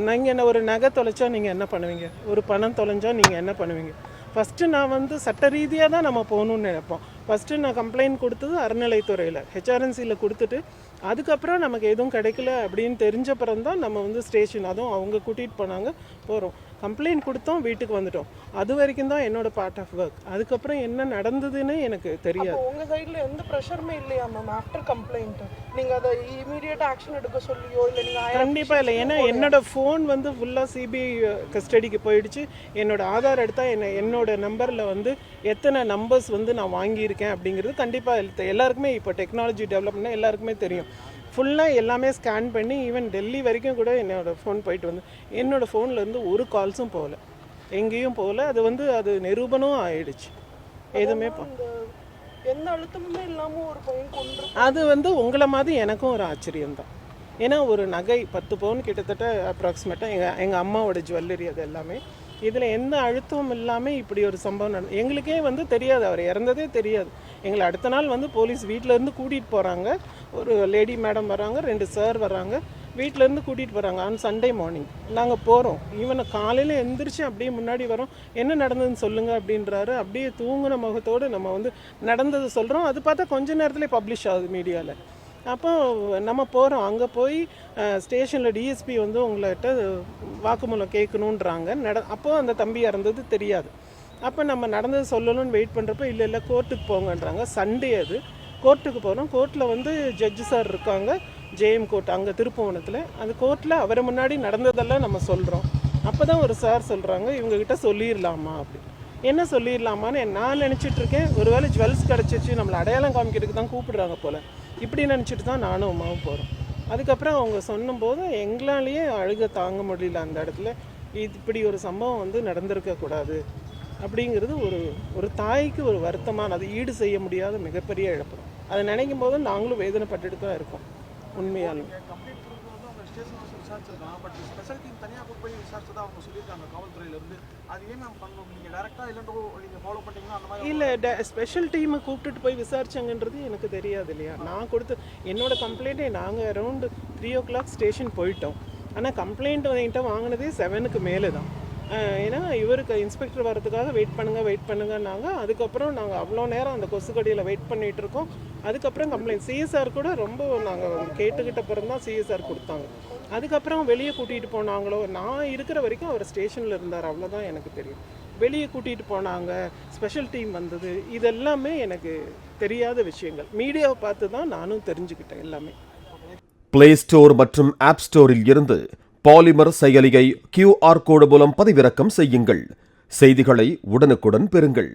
நீங்கள் என்ன ஒரு நகை தொலைச்சா நீங்கள் என்ன பண்ணுவீங்க, ஒரு பணம் தொலைஞ்சா நீங்கள் என்ன பண்ணுவீங்க? ஃபஸ்ட்டு நான் வந்து சட்ட ரீதியாக தான் நம்ம போகணுன்னு நினைப்போம். ஃபஸ்ட்டு நான் கம்ப்ளைண்ட் கொடுத்தது அறநிலைத்துறையில் ஹெச்ஆர்என்சியில் கொடுத்துட்டு அதுக்கப்புறம் நமக்கு எதுவும் கிடைக்கல அப்படின்னு தெரிஞ்சப்புறம் தான் நம்ம வந்து ஸ்டேஷன், அதுவும் அவங்க கூட்டிகிட்டு போனாங்க, போகிறோம். கம்ப்ளைண்ட் கொடுத்தோம், வீட்டுக்கு வந்துட்டோம். அது வரைக்கும் தான் என்னோட பார்ட் ஆஃப் ஒர்க். அதுக்கப்புறம் என்ன நடந்ததுன்னு எனக்கு தெரியாது. உங்கள் சைடில் எந்த ப்ரெஷருமே இல்லையா மேம்? ஆஃப்டர் கம்ப்ளைண்ட் நீங்கள் அதை இமீடியட்டாக ஆக்ஷன் எடுக்க சொல்லியோ இல்லை நீங்கள்? கண்டிப்பாக இல்லை. ஏன்னா என்னோட ஃபோன் வந்து ஃபுல்லாக சிபிஐ கஸ்டடிக்கு போயிடுச்சு. என்னோட ஆதார் எடுத்தால் என்னோட நம்பரில் வந்து எத்தனை நம்பர்ஸ் வந்து நான் வாங்கியிருக்கேன் அப்படிங்கிறது கண்டிப்பாக எல்லாருக்குமே இப்போ டெக்னாலஜி டெவலப்னா எல்லாருக்குமே தெரியும். ஃபுல்லாக எல்லாமே ஸ்கேன் பண்ணி ஈவன் டெல்லி வரைக்கும் கூட என்னோடய ஃபோன் போயிட்டு வந்து என்னோடய ஃபோன்லேருந்து ஒரு கால்ஸும் போகல, எங்கேயும் போகல. அது நிரூபணம் ஆயிடுச்சு. எதுவுமே எந்த அழுத்தமுமே இல்லாமல் ஒரு பையன் கொண்டு அது வந்து உங்களை மாதிரி எனக்கும் ஒரு ஆச்சரியம்தான். ஏன்னா ஒரு நகை 10 பவுன் கிட்டத்தட்ட அப்ராக்சிமேட்டாக எங்கள் அம்மாவோட ஜுவல்லரி அது எல்லாமே. இதில் எந்த அழுத்தமும் இல்லாமல் இப்படி ஒரு சம்பவம் நடந்தது. எங்களுக்கே வந்து தெரியாது, அவர் இறந்ததே தெரியாது. எங்களை அடுத்த நாள் வந்து போலீஸ் வீட்டிலேருந்து கூட்டிகிட்டு போகிறாங்க. ஒரு லேடி மேடம் வராங்க, 2 சார் வராங்க, வீட்டிலேருந்து கூட்டிகிட்டு போகிறாங்க. ஆன் சண்டே மார்னிங் நாங்கள் போகிறோம். ஈவன் காலையில் எந்திரிச்சு அப்படியே முன்னாடி வரோம், என்ன நடந்ததுன்னு சொல்லுங்கள் அப்படின்றாரு. அப்படியே தூங்குன முகத்தோடு நம்ம வந்து நடந்ததை சொல்கிறோம். அது பார்த்தா கொஞ்ச நேரத்துலேயே பப்ளிஷ் ஆகுது மீடியாவில். அப்போ நம்ம போகிறோம். அங்கே போய் ஸ்டேஷனில் டிஎஸ்பி வந்து உங்கள்கிட்ட வாக்குமூலம் கேட்கணுன்றாங்க. அப்போது அந்த தம்பி இறந்தது தெரியாது. அப்போ நம்ம நடந்தது சொல்லணும்னு வெயிட் பண்ணுறப்ப இல்லை கோர்ட்டுக்கு போங்கன்றாங்க. சண்டே அது கோர்ட்டுக்கு போகிறோம். கோர்ட்டில் வந்து ஜட்ஜு சார் இருக்காங்க, ஜேஎம் கோர்ட் அங்கே திருப்புவனத்தில். அந்த கோர்ட்டில் அவரை முன்னாடி நடந்ததெல்லாம் நம்ம சொல்கிறோம். அப்போ தான் ஒரு சார் சொல்கிறாங்க, இவங்ககிட்ட சொல்லிடலாமா அப்படி. என்ன சொல்லிடலாமான்னு நான் நினச்சிட்ருக்கேன். ஒருவேளை ஜுவல்ஸ் கிடச்சிச்சு, நம்மளை அடையாளம் காமிக்கிறதுக்கு தான் கூப்பிடுறாங்க போல், இப்படி நினச்சிட்டு தான் நானும் அம்மாவும் போகிறோம். அதுக்கப்புறம் அவங்க சொன்னபோது எங்களாலேயே அழுக தாங்க முடியல. அந்த இடத்துல இப்படி ஒரு சம்பவம் வந்து நடந்திருக்கக்கூடாது அப்படிங்கிறது ஒரு தாய்க்கு ஒரு வருத்தமான, அது ஈடு செய்ய முடியாத மிகப்பெரிய இழப்பு. அதை நினைக்கும் போது நாங்களும் வேதனைப்பட்டுட்டு தான் இருக்கோம். உண்மையாலும் இல்லை, ஸ்பெஷல் டீமை கூப்பிட்டுட்டு போய் விசாரிச்சாங்கன்றது எனக்கு தெரியாது இல்லையா. நான் கொடுத்து என்னோட கம்ப்ளைண்ட்டே நாங்கள் அரௌண்டு 3 o'clock ஸ்டேஷன் போயிட்டோம். ஆனால் கம்ப்ளைண்ட் என்கிட்ட வாங்கினதே 7க்கு மேலே தான். ஏன்னா இவருக்கு இன்ஸ்பெக்டர் வரதுக்காக வெயிட் பண்ணுங்கன்னாங்க. அதுக்கப்புறம் நாங்கள் அவ்வளோ நேரம் அந்த கொசுக்கடியில் வெயிட் பண்ணிகிட்டு இருக்கோம். அதுக்கப்புறம் கம்ப்ளைண்ட் சிஎஸ்ஆர் கூட ரொம்ப நாங்கள் கேட்டுக்கிட்ட பிறகு தான் சிஎஸ்ஆர் கொடுத்தாங்க. அதுக்கப்புறம் வெளியே கூட்டிகிட்டு போனாங்களோ, நான் இருக்கிற வரைக்கும் அவர் ஸ்டேஷனில் இருந்தார், அவ்வளோதான் எனக்கு தெரியும். வெளியே கூட்டிகிட்டு போனாங்க, ஸ்பெஷல் டீம் வந்தது, இதெல்லாமே எனக்கு தெரியாத விஷயங்கள். மீடியாவை பார்த்து தான் நானும் தெரிஞ்சுக்கிட்டேன் எல்லாமே. பிளே ஸ்டோர் மற்றும் ஆப் ஸ்டோரில் இருந்து பாலிமர் செயலியை QR கோடு மூலம் பதிவிறக்கம் செய்யுங்கள். செய்திகளை உடனுக்குடன் பெறுங்கள்.